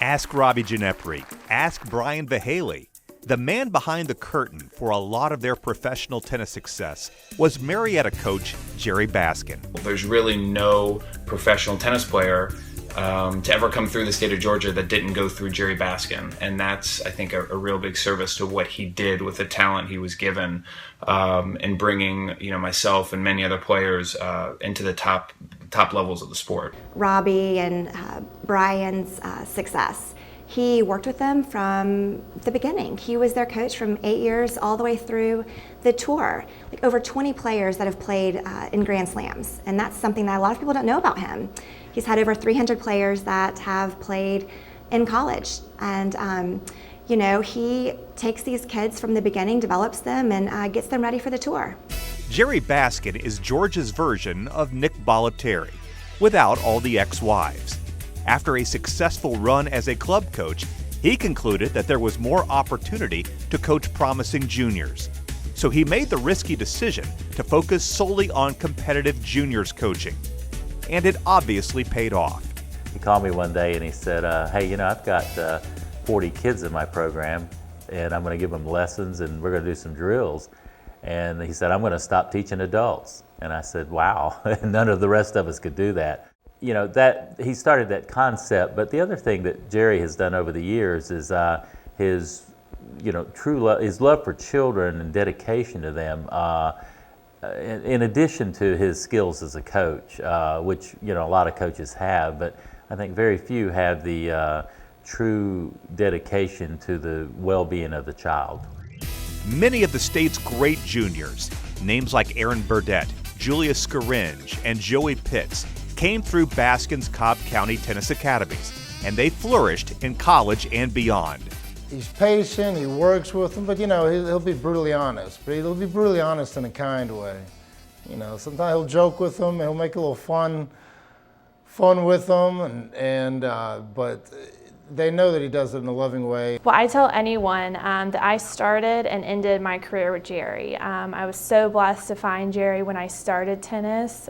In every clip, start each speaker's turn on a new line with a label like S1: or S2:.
S1: Ask Robbie Ginepri. Ask Brian Vahaley. The man behind the curtain for a lot of their professional tennis success was Marietta coach Jerry Baskin.
S2: There's really no professional tennis player to ever come through the state of Georgia that didn't go through Jerry Baskin. And that's, I think, a real big service to what he did with the talent he was given, in bringing myself and many other players into the top levels of the sport.
S3: Robbie and Brian's success. He worked with them from the beginning. He was their coach from 8 years all the way through the tour. Like over 20 players that have played in Grand Slams, and that's something that a lot of people don't know about him. He's had over 300 players that have played in college, and he takes these kids from the beginning, develops them, and gets them ready for the tour.
S1: Jerry Baskin is Georgia's version of Nick Bollettieri, without all the ex-wives. After a successful run as a club coach, he concluded that there was more opportunity to coach promising juniors. So he made the risky decision to focus solely on competitive juniors coaching. And it obviously paid off.
S4: He called me one day and he said, hey, I've got 40 kids in my program and I'm going to give them lessons and we're going to do some drills. And he said, I'm going to stop teaching adults. And I said, wow, none of the rest of us could do that. That he started that concept, but the other thing that Jerry has done over the years is his, true love, his love for children and dedication to them. In addition to his skills as a coach, which a lot of coaches have, but I think very few have the true dedication to the well-being of the child.
S1: Many of the state's great juniors, names like Aaron Burdett, Julia Scaringe, and Joey Pitts, came through Baskin's Cobb County Tennis Academies, and they flourished in college and beyond.
S5: He's patient, he works with them, but he'll be brutally honest. But he'll be brutally honest in a kind way. Sometimes he'll joke with them, he'll make a little fun with them, but they know that he does it in a loving way.
S6: Well, I tell anyone that I started and ended my career with Jerry. I was so blessed to find Jerry when I started tennis.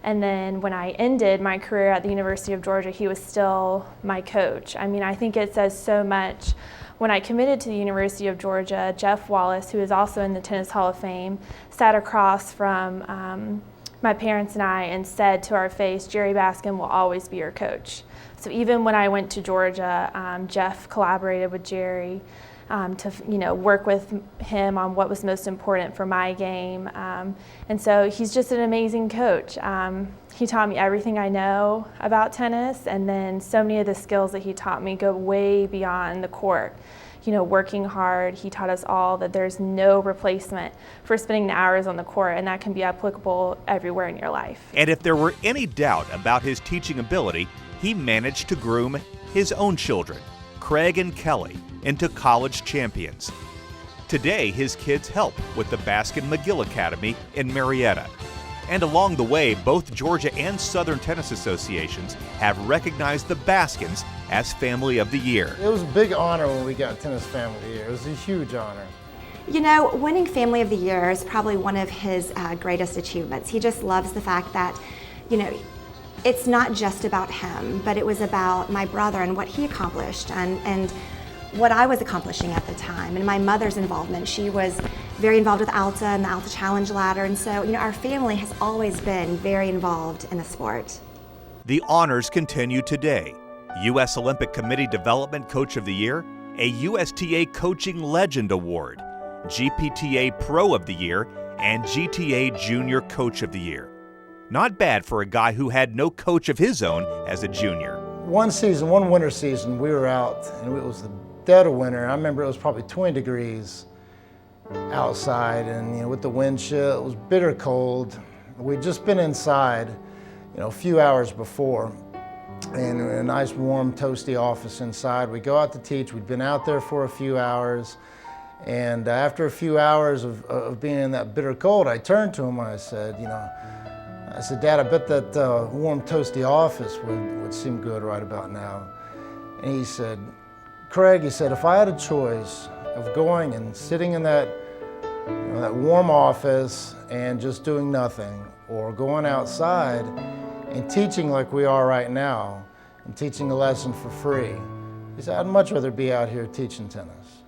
S6: And then when I ended my career at the University of Georgia, he was still my coach. I think it says so much. When I committed to the University of Georgia, Jeff Wallace, who is also in the Tennis Hall of Fame, sat across from my parents and I and said to our face, Jerry Baskin will always be your coach. So even when I went to Georgia, Jeff collaborated with Jerry to work with him on what was most important for my game. And so he's just an amazing coach. He taught me everything I know about tennis, and then so many of the skills that he taught me go way beyond the court. Working hard. He taught us all that there's no replacement for spending the hours on the court, and that can be applicable everywhere in your life.
S1: And if there were any doubt about his teaching ability, he managed to groom his own children, Craig and Kelly, into college champions. Today, his kids help with the Baskin McGill Academy in Marietta. And along the way, both Georgia and Southern Tennis Associations have recognized the Baskins as Family of the Year.
S5: It was a big honor when we got Tennis Family of the Year. It was a huge honor.
S3: Winning Family of the Year is probably one of his greatest achievements. He just loves the fact that, it's not just about him, but it was about my brother and what he accomplished and what I was accomplishing at the time, and my mother's involvement. She was very involved with Alta and the Alta Challenge ladder, and so our family has always been very involved in the sport.
S1: The honors continue today. U.S. Olympic Committee Development Coach of the Year, a USTA Coaching Legend Award, GPTA Pro of the Year, and GTA Junior Coach of the Year. Not bad for a guy who had no coach of his own as a junior.
S5: One winter season, we were out, and it was the dead of winter. I remember it was probably 20 degrees outside, and with the wind chill, it was bitter cold. We'd just been inside, a few hours before, and in a nice, warm, toasty office inside. We go out to teach. We'd been out there for a few hours, and after a few hours of being in that bitter cold, I turned to him and I said, Dad, I bet that warm, toasty office would seem good right about now. And he said, Craig, he said, if I had a choice of going and sitting in that warm office and just doing nothing, or going outside and teaching like we are right now, and teaching a lesson for free, He said, I'd much rather be out here teaching tennis.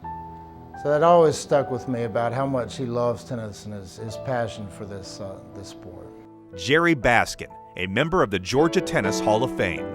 S5: So that always stuck with me about how much he loves tennis and his passion for this sport.
S1: Jerry Baskin, a member of the Georgia Tennis Hall of Fame.